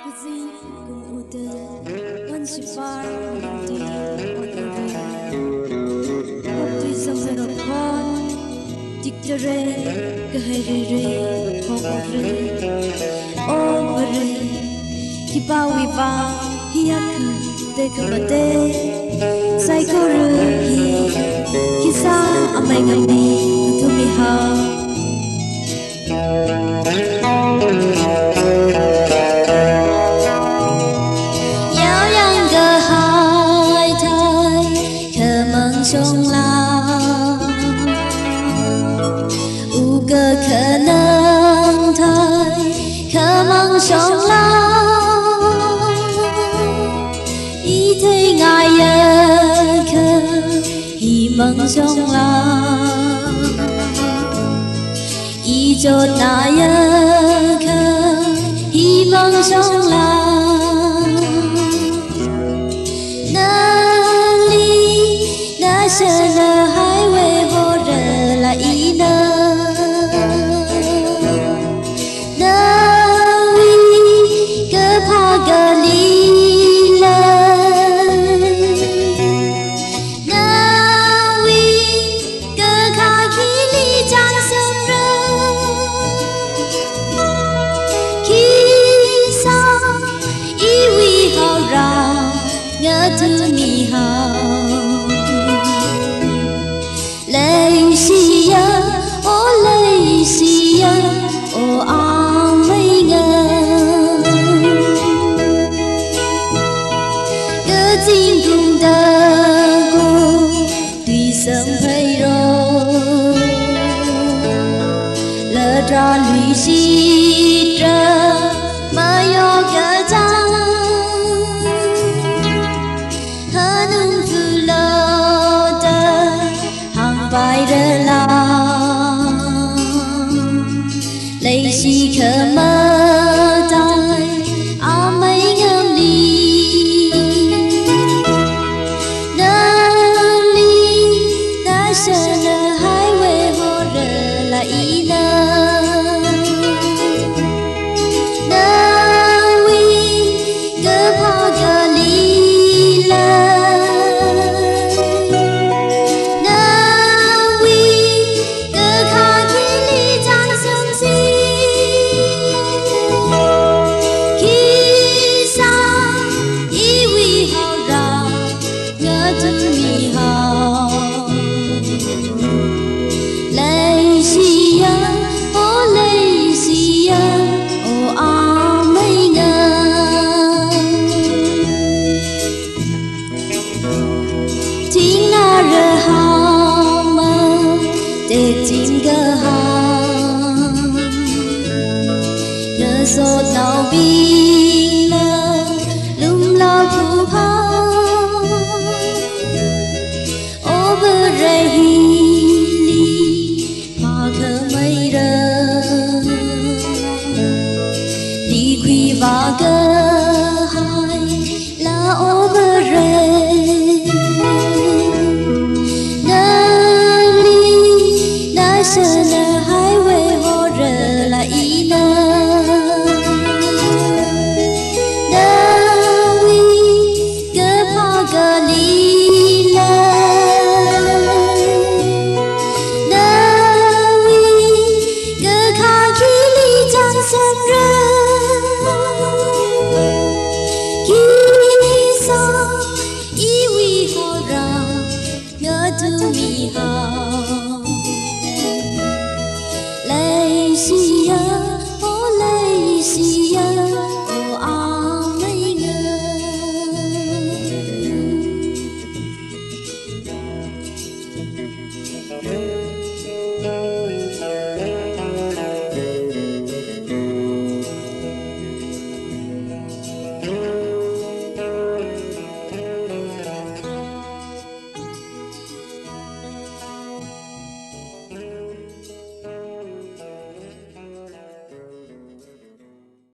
Kuzi kung uda Wan shifar minti Onurai Hoptui zamzanokon Diktare Gaherere Hongore O bare Kipa wipa Hiyaka Dekamate Saikoru hi Kisa amay ngami Atumiha Sông la u cơ khả năng thay khả mang sông la ý thấy ngài khờ hi mang sông la ý chốt na khờ hi mang sông la Sana highway border la ina Nawi kepagalila Nawi kekakili jang semra Kisah iwi haura ngatuni hau Leisia, oh Leisia, oh Amenga. Cơ tin cùng dago, tuy sớm hay rồi. Lỡ ra lụy xịt ra, mà yo cả trang. Hãy nâng thư lỡ ta. Bài rơ la lấy si khờ mơ tai a mấy ngâm ly na sợ nơ hai quê hồ rơ la ý na wi cơ phò gà ly la Sốt nào bi lơ lung lao phù hoa ô bờ rê hi li mà khờ mây rơ đi quy và cơ hai là ô bờ rê na sợ nơ hai quê hồ rơ là ý nơ Hãy subscribe